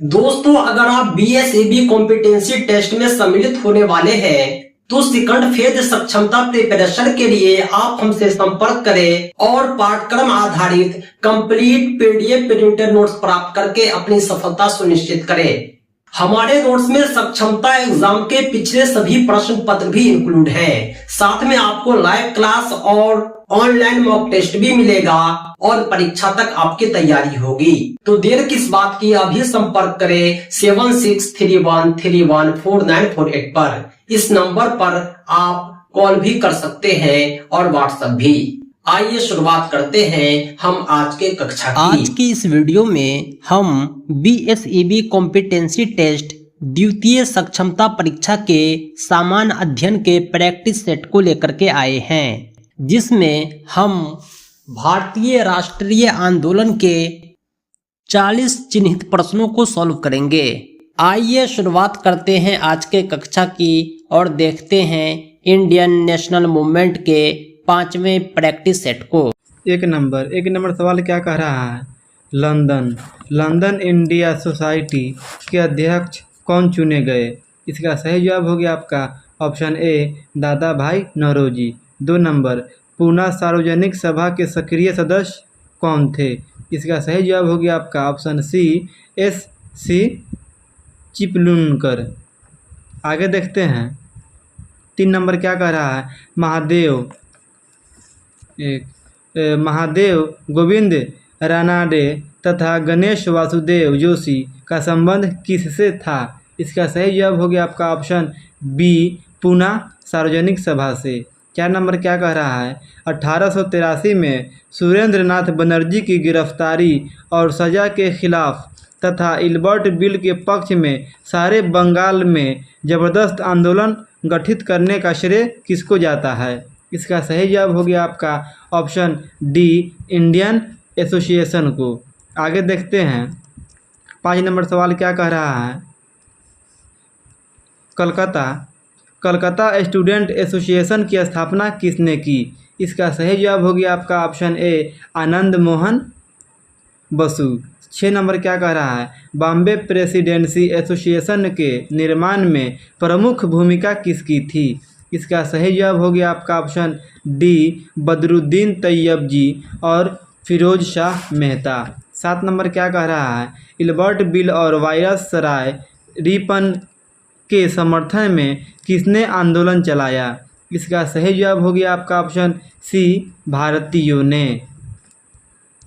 दोस्तों, अगर आप बीएसएबी कॉम्पिटेंसी टेस्ट में सम्मिलित होने वाले हैं तो सेकंड फेज सक्षमता प्रिपरेशन के लिए आप हमसे संपर्क करें और पाठ्यक्रम आधारित कंप्लीट पीडीएफ प्रिंटेड नोट्स प्राप्त करके अपनी सफलता सुनिश्चित करें। हमारे नोट्स में सक्षमता एग्जाम के पिछले सभी प्रश्न पत्र भी इंक्लूड है। साथ में आपको लाइव क्लास और ऑनलाइन मॉक टेस्ट भी मिलेगा और परीक्षा तक आपकी तैयारी होगी। तो देर किस बात की, अभी संपर्क करें 7631314948 पर। इस नंबर पर आप कॉल भी कर सकते हैं और व्हाट्सएप भी। आइए शुरुआत करते हैं हम आज के कक्षा की। आज की इस वीडियो में हम बीएसईबी कॉम्पिटेंसी टेस्ट द्वितीय सक्षमता परीक्षा के सामान्य अध्ययन के प्रैक्टिस सेट को लेकर के आए हैं, जिसमें हम भारतीय राष्ट्रीय आंदोलन के 40 चिन्हित प्रश्नों को सॉल्व करेंगे। आइए शुरुआत करते हैं आज के कक्षा की और देखते हैं इंडियन नेशनल मूवमेंट के 5वें प्रैक्टिस सेट को। एक नंबर सवाल क्या कह रहा है? लंदन इंडिया सोसाइटी के अध्यक्ष कौन चुने गए? इसका सही जवाब हो गया आपका ऑप्शन ए दादा भाई नौरोजी। 2 नंबर, पूना सार्वजनिक सभा के सक्रिय सदस्य कौन थे? इसका सही जवाब हो गया आपका ऑप्शन सी एस.सी. चिपलूनकर। आगे देखते हैं 3 नंबर क्या कह रहा है? महादेव गोविंद रानाडे तथा गणेश वासुदेव जोशी का संबंध किससे था? इसका सही जवाब हो गया आपका ऑप्शन बी पूना सार्वजनिक सभा से। 4 नंबर क्या कह रहा है? 1883 में सुरेंद्र नाथ बनर्जी की गिरफ्तारी और सजा के खिलाफ तथा इल्बर्ट बिल के पक्ष में सारे बंगाल में जबरदस्त आंदोलन गठित करने का श्रेय किसको जाता है? इसका सही जवाब हो गया आपका ऑप्शन डी इंडियन एसोसिएशन को। आगे देखते हैं 5 नंबर सवाल क्या कह रहा है? कलकत्ता स्टूडेंट एसोसिएशन की स्थापना किसने की? इसका सही जवाब हो गया आपका ऑप्शन ए आनंद मोहन बसु। 6 नंबर क्या कह रहा है? बॉम्बे प्रेसिडेंसी एसोसिएशन के निर्माण में प्रमुख भूमिका किसकी थी? इसका सही जवाब हो गया आपका ऑप्शन डी बदरुद्दीन तैयब जी और फिरोज शाह मेहता। 7 नंबर क्या कह रहा है? इल्बर्ट बिल और वायरस सराय रिपन के समर्थन में किसने आंदोलन चलाया? इसका सही जवाब हो गया आपका ऑप्शन सी भारतीयों ने।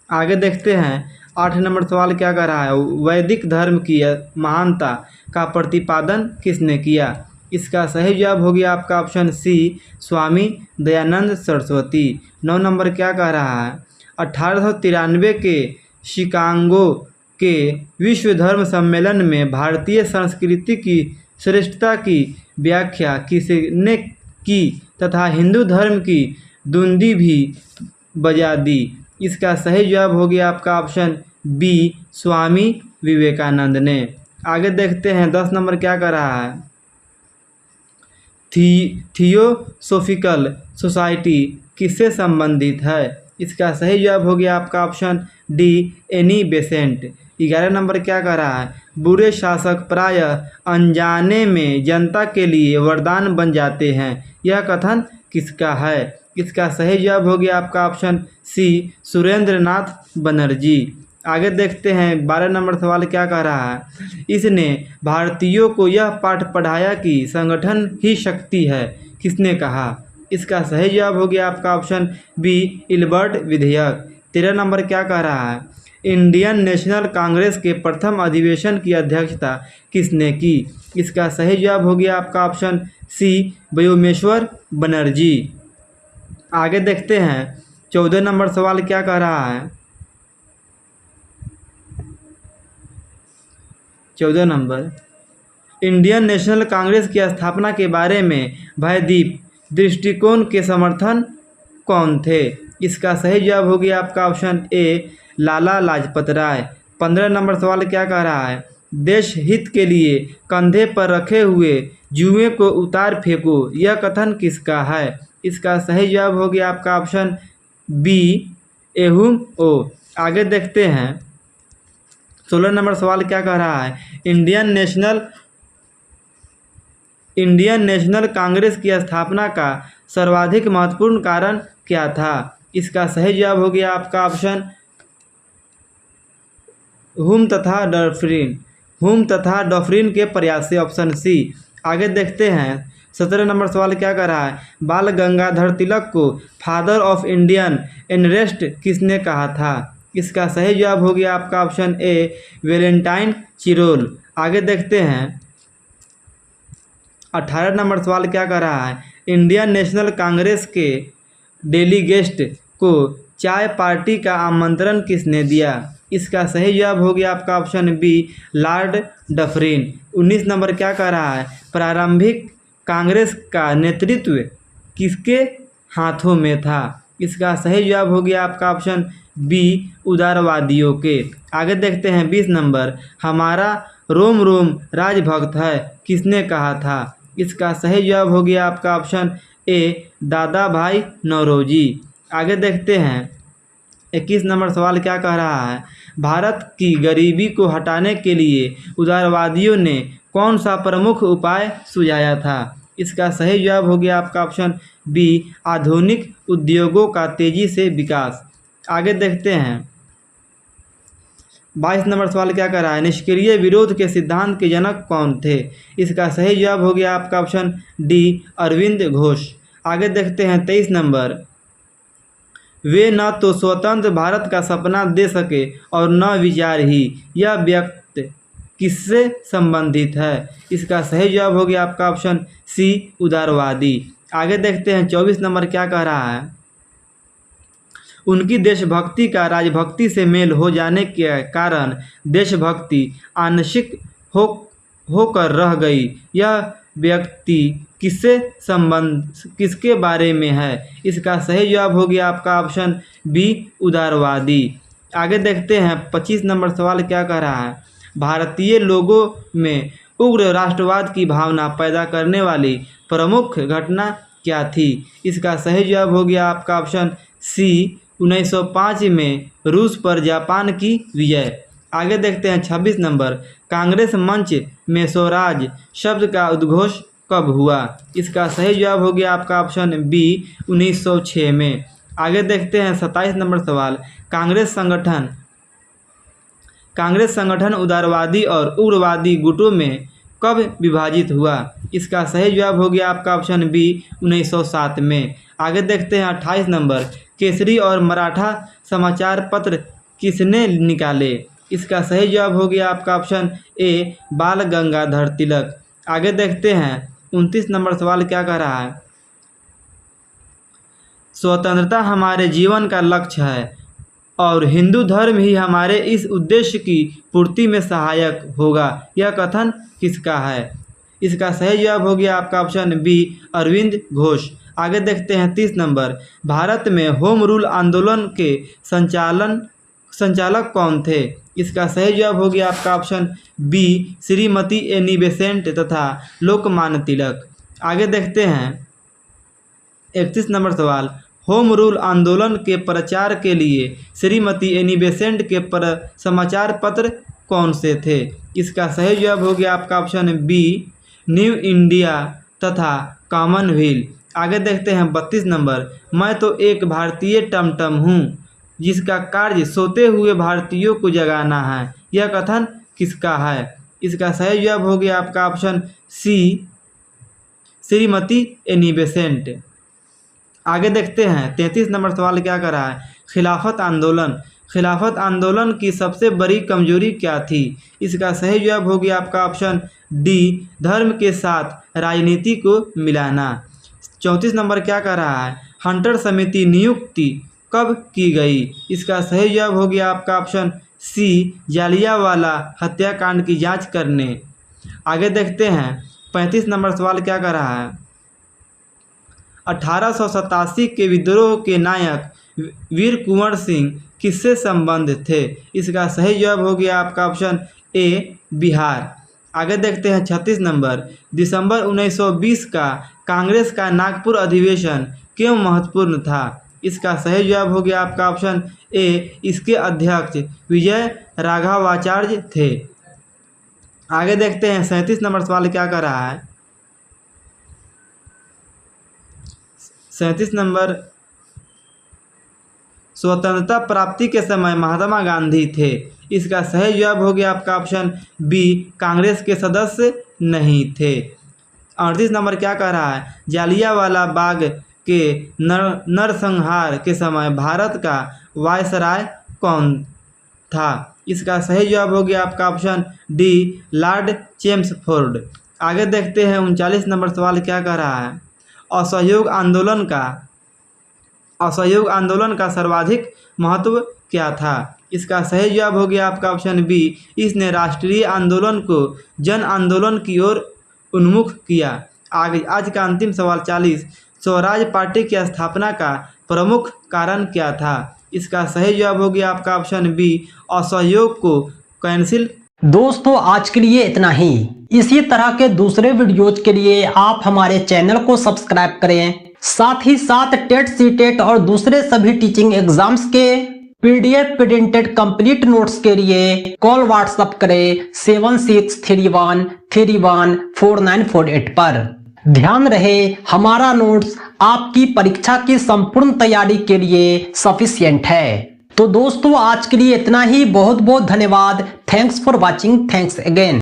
आगे देखते हैं 8 नंबर सवाल क्या कह रहा है? वैदिक धर्म की महानता का प्रतिपादन किसने किया? इसका सही जवाब हो गया आपका ऑप्शन सी स्वामी दयानंद सरस्वती। 9 नंबर क्या कह रहा है? 1893 के शिकागो के विश्व धर्म सम्मेलन में भारतीय संस्कृति की श्रेष्ठता की व्याख्या किसने की तथा हिंदू धर्म की धुंधी भी बजा दी? इसका सही जवाब हो गया आपका ऑप्शन बी स्वामी विवेकानंद ने। आगे देखते हैं 10 नंबर क्या कर रहा है? थियोसोफिकल सोसाइटी किससे संबंधित है? इसका सही जवाब हो गया आपका option D Annie Besant. 11 number क्या कह रहा है? बुरे शासक प्रायः अनजाने में जनता के लिए वरदान बन जाते हैं, यह कथन किसका है? इसका सही जवाब हो गया आपका ऑप्शन सी सुरेंद्र नाथ बनर्जी। आगे देखते हैं 12 नंबर सवाल क्या कह रहा है? इसने भारतीयों को यह पाठ पढ़ाया कि संगठन ही शक्ति है, किसने कहा? इसका सही जवाब हो गया आपका ऑप्शन बी इल्बर्ट विधेयक। 13 नंबर क्या कह रहा है? इंडियन नेशनल कांग्रेस के प्रथम अधिवेशन की अध्यक्षता किसने की? इसका सही जवाब हो गया आपका ऑप्शन सी व्योमेश्वर बनर्जी। आगे देखते हैं 14 नंबर सवाल क्या कह रहा है? 14 नंबर, इंडियन नेशनल कांग्रेस की स्थापना के बारे में भयदीप दृष्टिकोण के समर्थन कौन थे? इसका सही जवाब हो गया आपका option A Lala Lajpat Rai. 15 number सवाल क्या कह रहा है? देश हित के लिए कंधे पर रखे हुए जुए को उतार फेंको, यह कथन किसका है? इसका सही जवाब हो गया आपका ऑप्शन बी एहुम ओ। आगे देखते हैं 16 नंबर सवाल क्या कह रहा है, इंडियन नेशनल कांग्रेस की स्थापना का सर्वाधिक महत्वपूर्ण कारण क्या था। इसका सही जवाब हो गया आपका ऑप्शन हुम तथा डॉफ्रिन के प्रयास से, ऑप्शन सी। आगे देखते हैं 17 नंबर सवाल क्या कर रहा है, बाल गंगाधर तिलक को फादर ऑफ इंडियन एनरेस्ट किसने कहा था। इसका सही जवाब हो गया आपका ऑप्शन ए वेलेंटाइन चिरोल। आगे देखते हैं 18 नंबर सवाल क्या कर रहा है, इंडियन नेशनल कांग्रेस के डेलीगेट को चाय पार्टी का आमंत्रण किसने दिया। इसका सही जवाब हो गया आपका option B Lord Dufferin. 19 number क्या कह रहा है, प्रारंभिक कांग्रेस का नेतृत्व किसके हाथों में था। इसका सही जवाब हो गया आपका ऑप्शन बी उदारवादियों के। आगे देखते हैं 20 नंबर, हमारा रोम रोम राजभक्त है किसने कहा था। इसका सही जवाब हो गया आपका ऑप्शन ए दादा भाई नौरोजी। आगे देखते हैं 21 नंबर सवाल क्या कह रहा है, भारत की गरीबी को हटाने के लिए उदारवादियों ने कौन सा प्रमुख उपाय सुझाया था। इसका सही जवाब हो गया आपका ऑप्शन बी आधुनिक उद्योगों का तेजी से विकास। आगे देखते हैं 22 नंबर सवाल क्या कर रहा है, निष्क्रिय विरोध के सिद्धांत के जनक कौन थे। इसका सही जवाब हो गया आपका ऑप्शन डी अरविंद घोष। आगे देखते हैं 23 नंबर, वे न तो स्वतंत्र भारत का सपना दे सके और न विचार ही, यह व्यक्ति किससे संबंधित है। इसका सही जवाब हो गया आपका ऑप्शन सी उदारवादी। आगे देखते हैं 24 नंबर क्या कह रहा है, उनकी देशभक्ति का राजभक्ति से मेल हो जाने के कारण देशभक्ति आंशिक होकर रह गई, यह व्यक्ति किसके बारे में है। इसका सही जवाब हो गया आपका ऑप्शन बी उदारवादी। आगे देखते हैं 25 नंबर सवाल क्या कह रहा है, भारतीय लोगों में उग्र राष्ट्रवाद की भावना पैदा करने वाली प्रमुख घटना क्या थी। इसका सही जवाब हो गया आपका ऑप्शन सी 1905 में रूस पर जापान की विजय। आगे देखते हैं 26 नंबर, कांग्रेस मंच में स्वराज शब्द का उद्घोष कब हुआ। इसका सही जवाब हो गया आपका ऑप्शन बी 1906 में। आगे देखते हैं 27 नंबर सवाल, कांग्रेस संगठन उदारवादी और उग्रवादी गुटों में कब विभाजित हुआ। इसका सही जवाब हो गया आपका ऑप्शन बी 1907 में। आगे देखते हैं 28 नंबर, केसरी और मराठा समाचार पत्र किसने निकाले। इसका सही जवाब हो गया आपका ऑप्शन ए बाल गंगाधर तिलक। आगे देखते हैं 29 नंबर सवाल क्या कह रहा है, स्वतंत्रता हमारे जीवन का लक्ष्य है और हिंदू धर्म ही हमारे इस उद्देश्य की पूर्ति में सहायक होगा, यह कथन किसका है। इसका सही जवाब हो गया आपका ऑप्शन बी अरविंद घोष। आगे देखते हैं 30 नंबर, भारत में होम रूल आंदोलन के संचालक कौन थे। इसका सही जवाब हो गया आपका option B Shrimati Annie Besant तथा लोकमान्य तिलक। आगे देखते हैं 31 नंबर सवाल, होम रूल आंदोलन के प्रचार के लिए श्रीमती एनी बेसेंट के समाचार पत्र कौन से थे। इसका सही जवाब हो गया आपका ऑप्शन बी न्यू इंडिया तथा कॉमनवेल्थ। आगे देखते हैं 32 नंबर, मैं तो एक भारतीय टमटम हूँ जिसका कार्य सोते हुए भारतीयों को जगाना है, यह कथन किसका है। इसका सही जवाब हो गया आपका option C Shrimati Annie Besant. आगे देखते हैं 33 नंबर सवाल क्या कर रहा है, खिलाफत आंदोलन की सबसे बड़ी कमजोरी क्या थी। इसका सही जवाब हो गया आपका ऑप्शन डी धर्म के साथ राजनीति को मिलाना। 34 नंबर क्या कह रहा है, हंटर समिति नियुक्ति कब की गई। इसका सही जवाब हो गया आपका ऑप्शन सी जालियांवाला हत्याकांड की जांच करने। आगे देखते हैं 35 नंबर सवाल क्या कर रहा है, 1887 के विद्रोह के नायक वीर कुंवर सिंह किससे संबंध थे। इसका सही जवाब हो गया आपका ऑप्शन ए बिहार। आगे देखते हैं 36 नंबर, दिसंबर 1920 का कांग्रेस का नागपुर अधिवेशन क्यों महत्वपूर्ण था। इसका सही जवाब हो गया आपका ऑप्शन ए इसके अध्यक्ष विजय राघवाचार्य थे। आगे देखते हैं 37 नंबर सवाल क्या कर रहा है। 37 नंबर, स्वतंत्रता प्राप्ति के समय महात्मा गांधी थे। इसका सही जवाब हो गया आपका ऑप्शन बी, कांग्रेस के सदस्य नहीं थे। 38 नंबर क्या कह रहा है, जालियांवाला बाग के नरसंहार के समय भारत का वायसराय कौन था। इसका सही जवाब हो गया आपका ऑप्शन डी, लॉर्ड चेम्सफोर्ड। आगे देखते हैं 39 नंबर सवाल क्या कह रहा है, असहयोग आंदोलन का सर्वाधिक महत्व क्या था। इसका सही जवाब हो गया आपका ऑप्शन बी, इसने राष्ट्रीय आंदोलन को जन आंदोलन की ओर उन्मुख किया। आगे आज का अंतिम सवाल 40, स्वराज पार्टी की स्थापना का प्रमुख कारण क्या था। इसका सही जवाब हो गया आपका ऑप्शन बी, असहयोग को कैंसिल। दोस्तों आज के लिए इतना ही। इसी तरह के दूसरे वीडियोज के लिए आप हमारे चैनल को सब्सक्राइब करें, साथ ही साथ टेट, सीटेट और दूसरे सभी टीचिंग एग्जाम्स के पीडीएफ प्रिंटेड कंप्लीट नोट्स के लिए कॉल व्हाट्सएप करें 7631314948 पर। ध्यान रहे हमारा नोट्स आपकी परीक्षा की संपूर्ण तैयारी के लिए सफिशिएंट है। तो दोस्तों आज के लिए इतना ही। बहुत बहुत धन्यवाद। Thanks for watching. Thanks again.